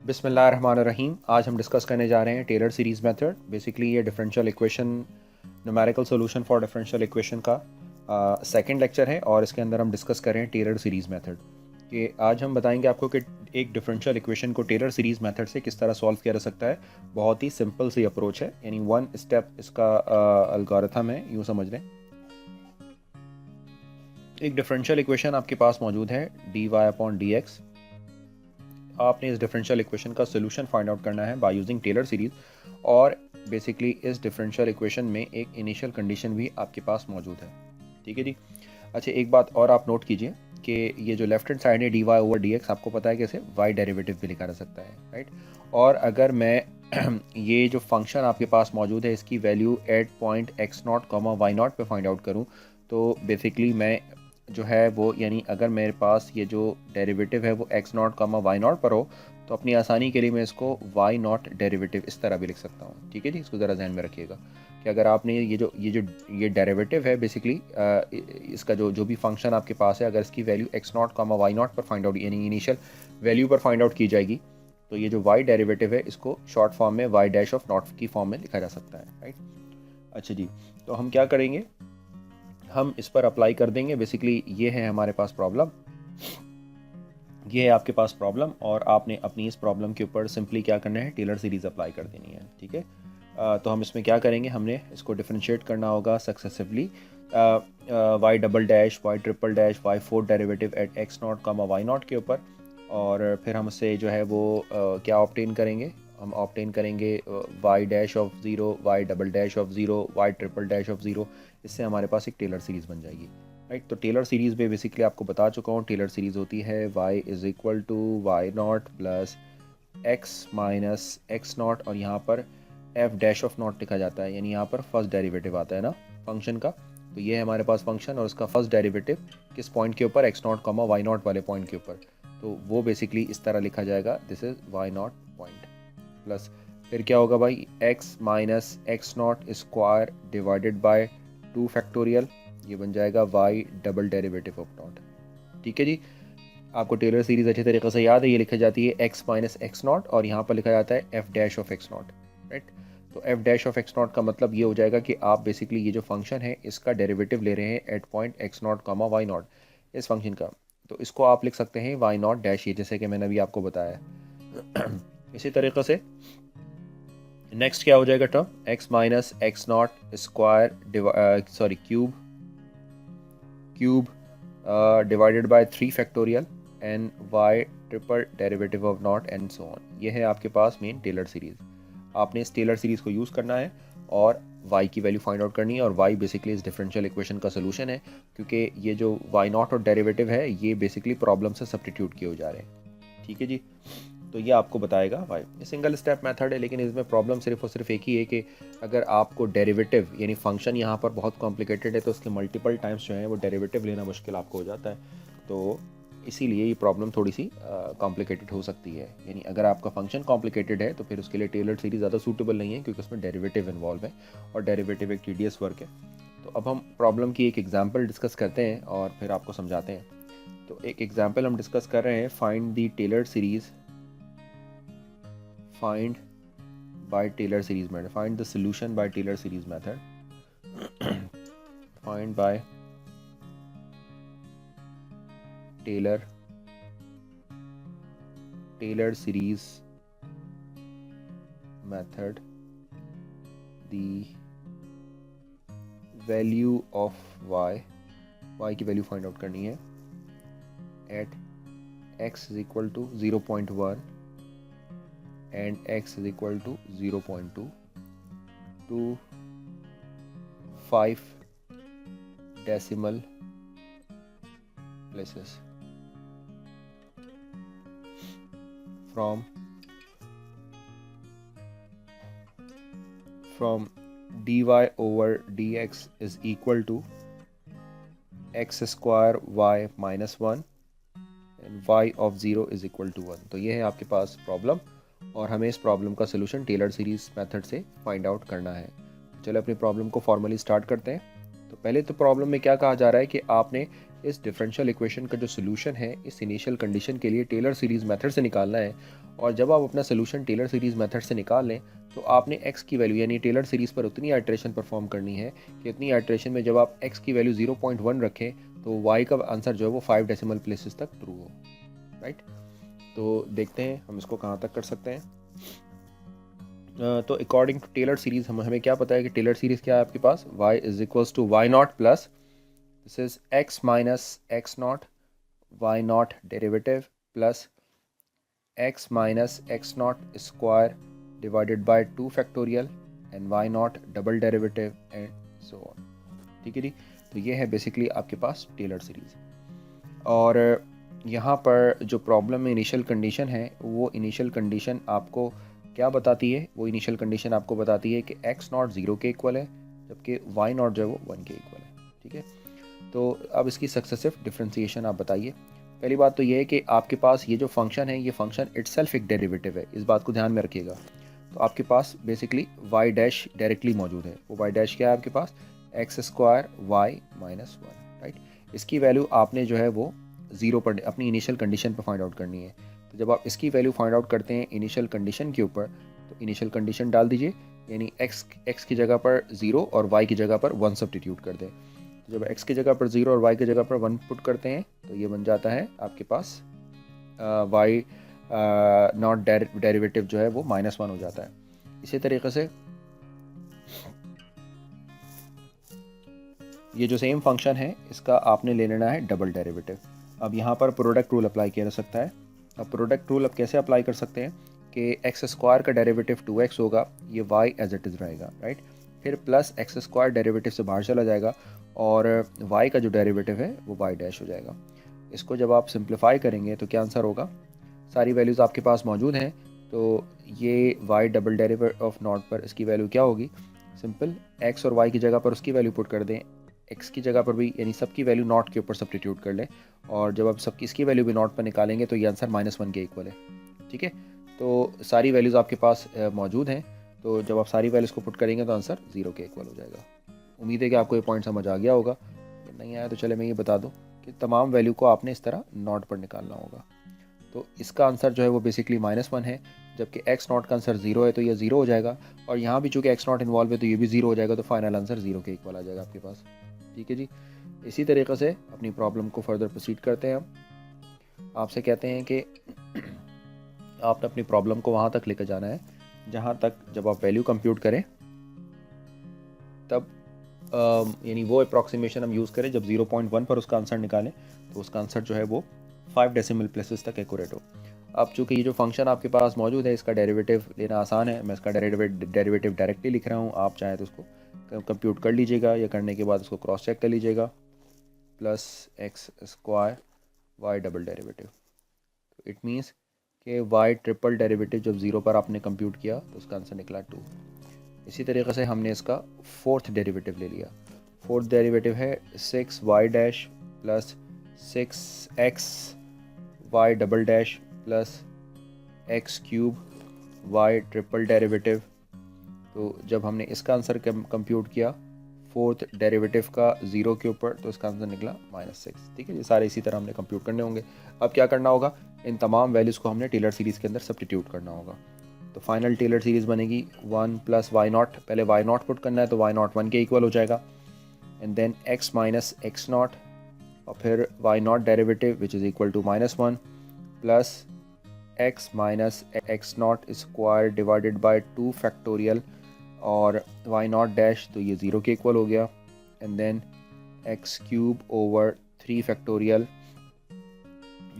बिस्मिल्लाहिर्रहमानिर्रहीम। आज हम डिस्कस करने जा रहे हैं टेलर सीरीज़ मेथड। बेसिकली ये differential equation, numerical solution for differential equation का सेकंड लेक्चर है और इसके अंदर हम डिस्कस कर रहे हैं टेलर सीरीज़ मेथड कि आज हम बताएंगे आपको कि एक डिफरेंशियल इक्वेशन को टेलर सीरीज़ मेथड से किस तरह सॉल्व किया जा सकता है। बहुत ही सिंपल सी अप्रोच है, यानी वन स्टेप इसका अलगोरिथम है, यूँ समझ लें। एक डिफरेंशियल इक्वेशन आपके पास मौजूद है d y upon d x. आपने इस डिफरेंशियल इक्वेशन का सोल्यूशन फाइंड आउट करना है बाय यूजिंग टेलर सीरीज। और बेसिकली इस डिफरेंशियल इक्वेशन में एक इनिशियल कंडीशन भी आपके पास मौजूद है। ठीक है जी। अच्छा, एक बात और आप नोट कीजिए कि ये जो लेफ्ट हैंड साइड है d y over d x, आपको पता है कैसे वाई डेरिवेटिव भी लिखा जा सकता है, राइट। और अगर मैं ये जो फंक्शन आपके पास मौजूद है इसकी value at point x not comma y not पे फाइंड आउट करूँ तो बेसिकली मैं जो है वो, यानी अगर मेरे पास ये जो डेरिवेटिव है वो x not comma y not पर हो तो अपनी आसानी के लिए मैं इसको वाई नॉट डेरिवेटिव इस तरह भी लिख सकता हूँ। ठीक है जी, इसको ज़रा ध्यान में रखिएगा कि अगर आपने ये डेरिवेटिव है बेसिकली इसका जो भी फंक्शन आपके पास है, अगर इसकी value x not comma y not पर फाइंड आउट, यानी इनिशियल वैल्यू पर फाइंड आउट की जाएगी, तो ये जो वाई डेरिवेटिव है इसको शॉर्ट फॉर्म में वाई डैश ऑफ नॉट की फॉर्म में लिखा जा सकता है, राइट। अच्छा जी, तो हम क्या करेंगे, हम इस पर अप्लाई कर देंगे। बेसिकली ये है हमारे पास प्रॉब्लम, ये है आपके पास प्रॉब्लम, और आपने अपनी इस प्रॉब्लम के ऊपर सिंपली क्या करना है, टेलर सीरीज अप्लाई कर देनी है। ठीक है। तो हम इसमें क्या करेंगे, हमने इसको डिफरेंशिएट करना होगा successively y double dash, y triple dash, y four derivative at x not comma y not के ऊपर। और फिर हम उससे जो है वो क्या ऑब्टेन करेंगे, हम ऑब्टेन करेंगे y dash of zero, y double dash of zero, y triple dash of zero. इससे हमारे पास एक टेलर सीरीज़ बन जाएगी, राइट। तो टेलर सीरीज़ में बेसिकली आपको बता चुका हूँ, टेलर सीरीज़ होती है y is equal to y not plus x minus x not, और यहाँ पर f डैश ऑफ नॉट लिखा जाता है, यानी यहाँ पर फर्स्ट डेरिवेटिव आता है ना फंक्शन का। तो ये है हमारे पास फंक्शन और उसका फर्स्ट डेरिवेटिव किस पॉइंट के ऊपर, x not comma y not वाले पॉइंट के ऊपर। तो वो बेसिकली इस तरह लिखा जाएगा, this is y not point plus फिर क्या होगा भाई, x minus x not square divided by 2 factorial, ये बन जाएगा y double derivative of not. ठीक है जी। आपको टेलर सीरीज अच्छे तरीके से याद है, ये लिखी जाती है x माइनस एक्स नॉट और यहाँ पर लिखा जाता है f dash of x not, right. तो f dash of x not का मतलब ये हो जाएगा कि आप बेसिकली ये जो फंक्शन है इसका डेरिवेटिव ले रहे हैं at point x not comma y not, इस फंक्शन का। तो इसको आप लिख सकते हैं वाई नॉट डैश, ये जैसे कि मैंने अभी आपको बताया। इसी तरीके से नेक्स्ट क्या हो जाएगा term, x minus x not square cube divided by 3 factorial and y triple derivative of not and so on. ये है आपके पास मेन टेलर सीरीज। आपने इस टेलर सीरीज को यूज़ करना है और y की वैल्यू फाइंड आउट करनी है, और y बेसिकली इस डिफरेंशियल इक्वेशन का सोल्यूशन है, क्योंकि ये जो y नॉट और डेरिवेटिव है ये बेसिकली प्रॉब्लम से सब्स्टिट्यूट किए हो जा रहे हैं। ठीक है जी। तो ये आपको बताएगा वाई, ये सिंगल स्टेप मेथड है, लेकिन इसमें प्रॉब्लम सिर्फ और सिर्फ एक ही है कि अगर आपको डेरिवेटिव, यानी फंक्शन यहाँ पर बहुत कॉम्प्लिकेटेड है तो उसके मल्टीपल टाइम्स जो है वो डेरिवेटिव लेना मुश्किल आपको हो जाता है। तो इसीलिए ये प्रॉब्लम थोड़ी सी कॉम्प्लिकेटेड हो सकती है, यानी अगर आपका फंक्शन कॉम्प्लिकेटेड है तो फिर उसके लिए टेलर सीरीज ज़्यादा सूटेबल नहीं है, क्योंकि उसमें डेरिवेटिव इन्वॉल्व है और डेरिवेटिव एक टीडियस वर्क है। तो अब हम प्रॉब्लम की एक एग्जाम्पल डिस्कस करते हैं और फिर आपको समझाते हैं। तो एक एग्जाम्पल हम डिस्कस कर रहे हैं, find the Taylor series, find by Taylor series method, find the solution by Taylor series method. Find by Taylor series method the value of y की वैल्यू फाइंड आउट करनी है at x is equal to 0.1 and x is equal to 0.2 to 5 decimal places from dy over dx is equal to x square y minus 1 and y of 0 is equal to 1। तो ये है आपके पास problem और हमें इस problem का solution Taylor series method से find out करना है। चलो अपनी प्रॉब्लम को फॉर्मली स्टार्ट करते हैं। तो पहले तो प्रॉब्लम में क्या कहा जा रहा है कि आपने इस डिफरेंशियल इक्वेशन का जो सोल्यूशन है इस इनिशियल कंडीशन के लिए टेलर सीरीज मेथड से निकालना है, और जब आप अपना सोल्यूशन टेलर सीरीज़ मेथड से निकाल लें तो आपने x की वैल्यू यानी टेलर सीरीज़ पर उतनी आइट्रेशन परफॉर्म करनी है कि उतनी आइट्रेशन में जब आप x की वैल्यू 0.1 रखें तो y का आंसर जो है वो 5 डेसिमल प्लेसेस तक ट्रू हो, राइट। तो देखते हैं हम इसको कहाँ तक कर सकते हैं। तो अकॉर्डिंग टू टेलर सीरीज़ हमें क्या पता है कि टेलर सीरीज़ क्या है आपके पास, y is equals to y not plus this is x minus x not y not derivative plus x minus x not square divided by 2 factorial and y not double derivative and so on. ठीक है जी। तो ये है basically आपके पास Taylor series. और यहाँ पर जो प्रॉब्लम में इनिशियल कंडीशन है वो इनिशियल कंडीशन आपको क्या बताती है, वो इनिशियल कंडीशन आपको बताती है कि x नॉट 0 के इक्वल है जबकि y नॉट जो है वो 1 के इक्वल है। ठीक है। तो अब इसकी सक्सेसिव डिफ्रेंसिएशन आप बताइए। पहली बात तो ये है कि आपके पास ये जो फंक्शन है ये फंक्शन इटसेल्फ एक डेरिवेटिव है, इस बात को ध्यान में रखिएगा। तो आपके पास बेसिकली y डैश डायरेक्टली मौजूद है। वो y डैश क्या है आपके पास, x square y minus 1, right. इसकी वैल्यू आपने जो है वो 0 पर अपनी इनिशियल कंडीशन पर फाइंड आउट करनी है। तो जब आप इसकी वैल्यू फाइंड आउट करते हैं इनिशियल कंडीशन के ऊपर तो इनिशियल कंडीशन डाल दीजिए, यानी x की जगह पर 0 और y की जगह पर 1 सब्स्टिट्यूट कर दें। तो जब x की जगह पर 0 और y की जगह पर 1 पुट करते हैं तो ये बन जाता है आपके पास y नॉट डेरिवेटिव जो है वो -1 हो जाता है। इसी तरीके से ये जो सेम फंक्शन है इसका आपने ले लेना है डबल डेरिवेटिव। अब यहाँ पर प्रोडक्ट रूल अप्लाई किया जा सकता है। अब प्रोडक्ट रूल अब कैसे अप्लाई कर सकते हैं कि एक्स स्क्वायर का डेरिवेटिव 2x होगा, ये y एज इट इज़ रहेगा, राइट। फिर प्लस एक्स स्क्वायर डेरिवेटिव से बाहर चला जाएगा और y का जो डेरिवेटिव है वो y डैश हो जाएगा। इसको जब आप सिंप्लीफाई करेंगे तो क्या आंसर होगा, सारी वैल्यूज़ आपके पास मौजूद हैं। तो ये y double derivative of not पर इसकी वैल्यू क्या होगी, सिंपल x और y की जगह पर उसकी वैल्यू पुट कर दें, x की जगह पर भी यानी सबकी वैल्यू नॉट के ऊपर सब्स्टिट्यूट कर लें और जब आप सबकी इसकी वैल्यू भी नॉट पर निकालेंगे तो ये आंसर -1 के इक्वल है। ठीक है। तो सारी वैल्यूज़ आपके पास मौजूद हैं। तो जब आप सारी वैल्यूज़ को पुट करेंगे तो आंसर 0 के इक्वल हो जाएगा। उम्मीद है कि आपको ये पॉइंट समझ आ गया होगा। नहीं आया तो चले मैं ये बता दूँ कि तमाम वैल्यू को आपने इस तरह नॉट पर निकालना होगा। तो इसका आंसर जो है वो बेसिकली -1 है, जबकि x नॉट का आंसर 0 है तो ये 0 हो जाएगा और यहाँ भी चूँकि x नॉट इन्वॉल्व है तो ये भी 0 हो जाएगा। तो फाइनल आंसर 0 के इक्वल आ जाएगा आपके पास। ठीक है जी। इसी तरीके से अपनी प्रॉब्लम को फर्दर प्रोसीड करते हैं हम। आपसे कहते हैं कि आपने अपनी प्रॉब्लम को वहाँ तक लेकर जाना है जहाँ तक जब आप वैल्यू कंप्यूट करें तब यानी वो अप्रॉक्सीमेशन हम यूज़ करें जब 0.1 पर उसका आंसर निकालें तो उसका आंसर जो है वो 5 डेसिमल प्लेसेस तक एक्यूरेट हो। अब चूँकि ये जो फंक्शन आपके पास मौजूद है इसका डेरिवेटिव लेना आसान है, मैं इसका डेरिवेटिव डायरेक्टली लिख रहा हूँ। आप चाहें तो उसको कंप्यूट कर लीजिएगा या करने के बाद उसको क्रॉस चेक कर लीजिएगा, plus x square y double derivative. तो इट मीन्स कि वाई ट्रिपल डेरिवेटिव जब 0 पर आपने कंप्यूट किया तो उसका आंसर निकला 2। इसी तरीके से हमने इसका फोर्थ डेरिवेटिव ले लिया। फोर्थ डेरिवेटिव है 6y dash plus 6x y double dash plus x cube y triple derivative. तो जब हमने इसका आंसर कंप्यूट किया फोर्थ डेरिवेटिव का 0 के ऊपर तो इसका आंसर निकला -6। ठीक है, ये सारे इसी तरह हमने कंप्यूट करने होंगे। अब क्या करना होगा, इन तमाम वैल्यूज़ को हमने टेलर सीरीज़ के अंदर सब्स्टिट्यूट करना होगा। तो फाइनल टेलर सीरीज़ बनेगी 1 प्लस वाई नॉट, पहले वाई नॉट पुट करना है तो वाई नॉट 1 के इक्वल हो जाएगा, and then x minus x not और फिर y not derivative which is equal to -1 plus x minus x not square divided by 2 factorial और वाई नॉट डैश तो ये 0 के इक्वल हो गया, and then x cube over 3 factorial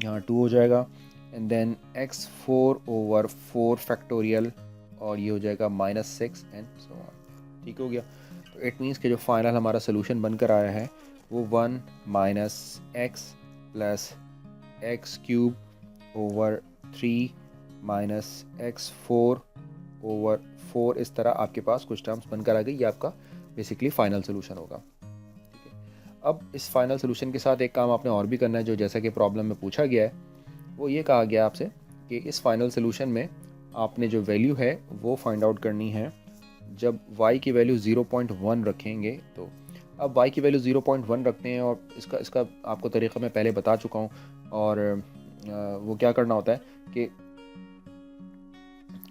यहाँ 2 हो जाएगा, and then x4 over 4 factorial और ये हो जाएगा -6 एंड सो ऑन। ठीक हो गया। तो इट मीन्स कि जो फाइनल हमारा सोल्यूशन बनकर आया है वो 1 minus x plus x cube over 3 minus x4 over 4, इस तरह आपके पास कुछ टर्म्स बनकर आ गई। ये आपका बेसिकली फाइनल सोल्यूशन होगा। ठीक है। अब इस फाइनल सोल्यूशन के साथ एक काम आपने और भी करना है जो जैसा कि प्रॉब्लम में पूछा गया है, वो ये कहा गया आपसे कि इस फाइनल सोल्यूशन में आपने जो वैल्यू है वो फाइंड आउट करनी है जब y की वैल्यू 0.1 रखेंगे। तो अब y की वैल्यू 0.1 रखते हैं और इसका आपको तरीक़ा मैं पहले बता चुका हूँ। और वो क्या करना होता है कि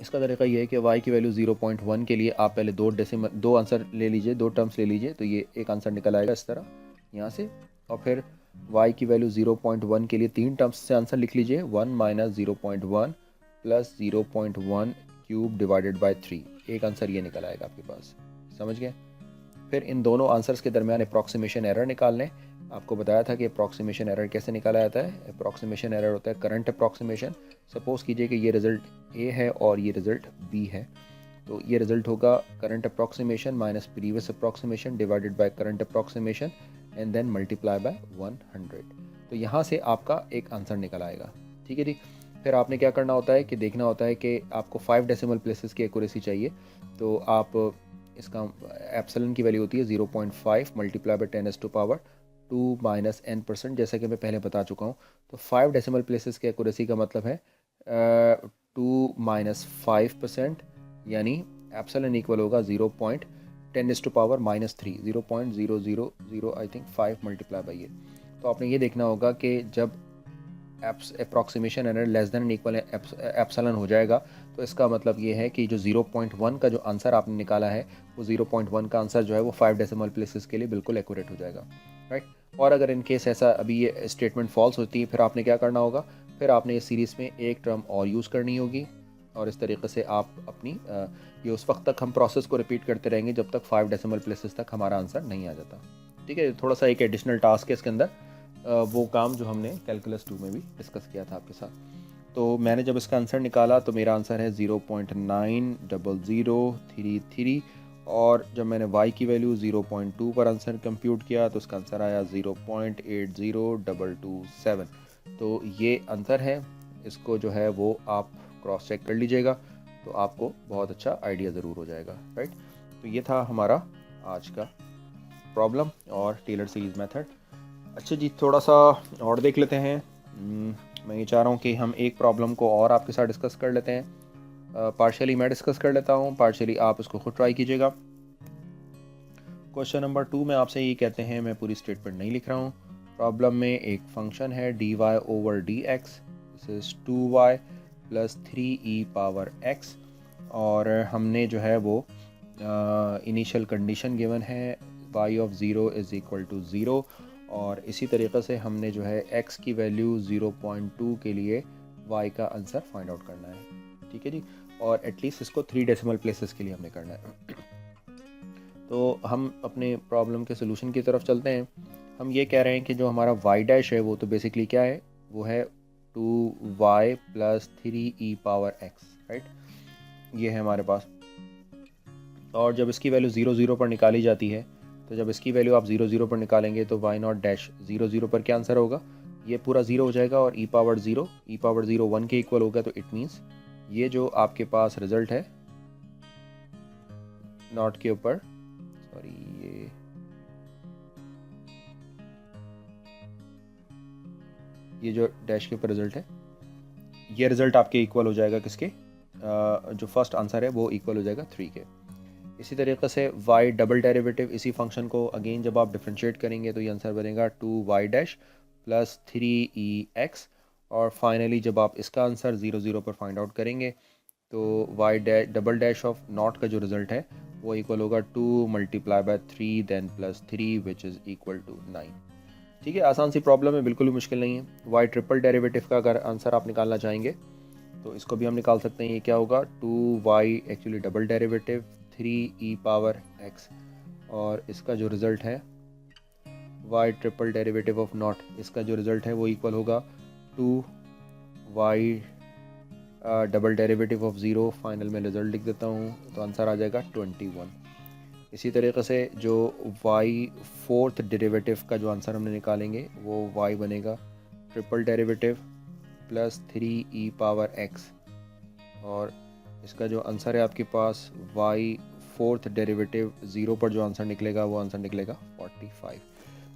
इसका तरीका ये है कि y की वैल्यू 0.1 के लिए आप पहले दो आंसर ले लीजिए, दो टर्म्स ले लीजिए, तो ये एक आंसर निकल आएगा इस तरह यहाँ से। और फिर y की वैल्यू 0.1 के लिए तीन टर्म्स से आंसर लिख लीजिए, 1 minus 0.1 plus 0.1 cube divided by 3, एक आंसर ये निकल आएगा आपके पास। समझ गए? फिर इन दोनों आंसर्स के दरमियान अप्रॉक्सीमेशन एरर निकाल लें। आपको बताया था कि अप्रॉक्सीमेशन एरर कैसे निकाला जाता है। अप्रॉक्सीमेशन एरर होता है करंट अप्रॉक्सीमेशन। सपोज़ कीजिए कि ये रिज़ल्ट ए है और ये रिज़ल्ट बी है, तो ये रिज़ल्ट होगा current approximation minus previous approximation divided by current approximation and then multiply by 100। तो यहाँ से आपका एक आंसर निकल आएगा। ठीक है जी। फिर आपने क्या करना होता है कि देखना होता है कि आपको 5 डेसिमल प्लेसेस की एक्यूरेसी चाहिए, तो आप इसका एप्सिलॉन की वैल्यू होती है 0.5 मल्टीप्लाई बाय 10⁻² माइनस n%, जैसा कि मैं पहले बता चुका हूँ। तो 5 डेसिमल प्लेसेस की एक्यूरेसी का मतलब है 2 माइनस 5%, यानी एप्सिलॉन इक्वल होगा 0.10⁻³ 0.000 आई थिंक 5 मल्टीप्लाई बाई ये। तो आपने ये देखना होगा कि जब approximation error less than equal epsilon हो जाएगा, तो इसका मतलब ये है कि जो 0.1 का जो आंसर आपने निकाला है, वो 0.1 का आंसर जो है वो 5 डेसिमल प्लेसेस के लिए बिल्कुल एक्यूरेट हो जाएगा, राइट। और अगर इन केस ऐसा अभी ये स्टेटमेंट फॉल्स होती है, फिर आपने क्या करना होगा, फिर आपने इस सीरीज़ में एक टर्म और यूज़ करनी होगी, और इस तरीके से आप अपनी ये उस वक्त तक हम प्रोसेस को रिपीट करते रहेंगे जब तक 5 डेसिमल प्लेसेस तक हमारा आंसर नहीं आ जाता। ठीक है, थोड़ा सा एक एडिशनल टास्क है इसके अंदर, वो काम जो हमने कैलकुलस 2 में भी डिस्कस किया था आपके साथ। तो मैंने जब इसका आंसर निकाला तो मेरा आंसर है 0.900033, और जब मैंने y की वैल्यू 0.2 पर आंसर कंप्यूट किया तो उसका आंसर आया 0.80227। तो ये आंसर है, इसको जो है वो आप क्रॉस चेक कर लीजिएगा, तो आपको बहुत अच्छा आइडिया ज़रूर हो जाएगा, राइट। तो ये था हमारा आज का प्रॉब्लम और टेलर सीरीज़ मेथड। अच्छा जी, थोड़ा सा और देख लेते हैं। मैं ये चाह रहा हूँ कि हम एक प्रॉब्लम को और आपके साथ डिस्कस कर लेते हैं। पार्शियली मैं डिस्कस कर लेता हूँ, पार्शियली आप इसको खुद ट्राई कीजिएगा। क्वेश्चन नंबर 2 में आपसे ये कहते हैं, मैं पूरी स्टेटमेंट नहीं लिख रहा हूँ। प्रॉब्लम में एक फंक्शन है dy/dx, this is 2y plus 3e⁻x, और हमने जो है वो इनिशियल कंडीशन गिवन है y of 0 is equal to 0, और इसी तरीक़े से हमने जो है x की वैल्यू 0.2 के लिए y का आंसर फाइंड आउट करना है। ठीक है जी, और एटलीस्ट इसको 3 डेसिमल प्लेसेस के लिए हमने करना है। तो हम अपने प्रॉब्लम के सोल्यूशन की तरफ चलते हैं। हम ये कह रहे हैं कि जो हमारा y डैश है वो तो बेसिकली क्या है, वो है 2y प्लस 3e⁻x, राइट। ये है हमारे पास, और जब इसकी वैल्यू 0 0 पर निकाली जाती है, तो जब इसकी वैल्यू आप 0 0 पर निकालेंगे तो y0 डैश 0 0 पर क्या आंसर होगा, ये पूरा 0 हो जाएगा, और e⁻0 1 के इक्वल होगा। तो इट मीन्स ये जो आपके पास रिजल्ट है नॉट के ऊपर, सॉरी, ये जो डैश के ऊपर रिजल्ट है, ये रिजल्ट आपके इक्वल हो जाएगा किसके, जो फर्स्ट आंसर है वो इक्वल हो जाएगा 3 के। इसी तरीके से y डबल डेरिवेटिव, इसी फंक्शन को अगेन जब आप डिफ्रेंशिएट करेंगे तो ये आंसर बनेगा 2y डैश प्लस 3e⁻x, और फाइनली जब आप इसका आंसर 0 0 पर फाइंड आउट करेंगे तो y double dash of not का जो रिजल्ट है वो इक्वल होगा 2 multiply by 3 then plus 3 which is equal to 9। ठीक है, आसान सी प्रॉब्लम है, बिल्कुल भी मुश्किल नहीं है। y ट्रिपल डेरिवेटिव का अगर आंसर आप निकालना चाहेंगे तो इसको भी हम निकाल सकते हैं। ये क्या होगा, 2y actually double derivative 3e⁻x, और इसका जो रिज़ल्ट है y triple derivative of not, इसका जो रिज़ल्ट है वो इक्वल होगा 2y double derivative of 0। Final में रिज़ल्ट लिख देता हूँ, तो आंसर आ जाएगा 21। इसी तरीके से जो y फोर्थ डेरिवेटिव का जो आंसर हमने निकालेंगे वो y बनेगा ट्रिपल डेरिवेटिव प्लस 3e⁻x, और इसका जो आंसर है आपके पास y फोर्थ डेरिवेटिव 0 पर जो आंसर निकलेगा वो आंसर निकलेगा 45।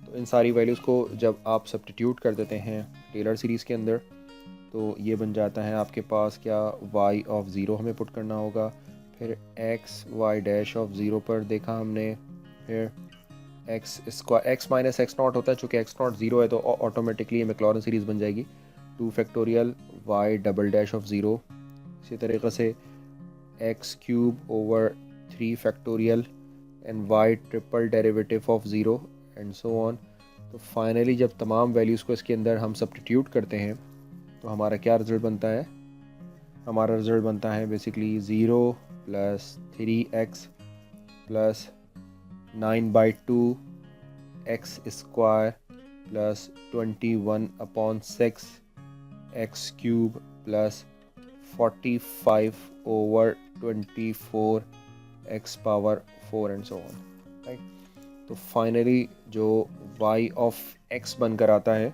तो इन सारी वैल्यूज़ को जब आप सब्स्टिट्यूट कर देते हैं टेलर सीरीज़ के अंदर, तो ये बन जाता है आपके पास क्या, y ऑफ 0 हमें पुट करना होगा, फिर y डैश ऑफ 0 पर देखा हमने, फिर x माइनस x0 होता है, चूँकि x0 0 है तो ऑटोमेटिकली ये मैक्लॉरिन सीरीज़ बन जाएगी 2 factorial y double dash of 0। इसी तरीके से x cube over 3 factorial and y triple derivative of 0 and so on. तो फाइनली जब तमाम वैल्यूज़ को इसके अंदर हम सब्स्टिट्यूट करते हैं तो हमारा क्या रिज़ल्ट बनता है? हमारा रिज़ल्ट बनता है basically 0 plus 3x plus 9/2 x square plus 21/6 x cube plus 45 over 24 x power 4 and so on, right. तो फाइनली जो y ऑफ x बनकर आता है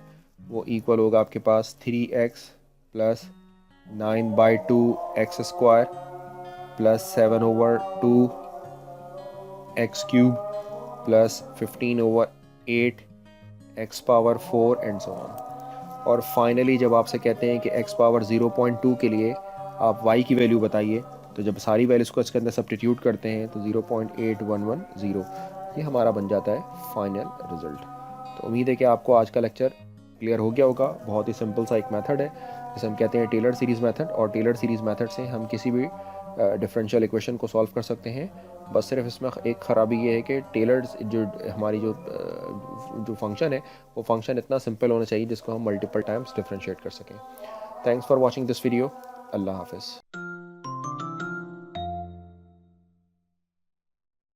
वो इक्वल होगा आपके पास 3x plus 9/2 x square plus 7 over 2 x cube plus 15 over 8 x power 4 and so on. और finally जब आपसे कहते हैं कि x पावर 0.2 के लिए आप y की वैल्यू बताइए, तो जब सारी वैल्यूज़ को इसके अंदर सब्स्टिट्यूट करते हैं तो 0.8110 ये हमारा बन जाता है फाइनल रिज़ल्ट। तो उम्मीद है कि आपको आज का लेक्चर क्लियर हो गया होगा। बहुत ही सिंपल सा एक मेथड है जिसे हम कहते हैं टेलर सीरीज़ मेथड, और टेलर सीरीज़ मेथड से हम किसी भी डिफरेंशियल इक्वेशन को सॉल्व कर सकते हैं। बस सिर्फ इसमें एक ख़राबी ये है कि टेलर जो हमारी जो फंक्शन है वो फंक्शन इतना सिंपल होना चाहिए जिसको हम मल्टीपल टाइम्स डिफरेंशिएट कर सकें। Thanks for watching this video. अल्लाह हाफिज़।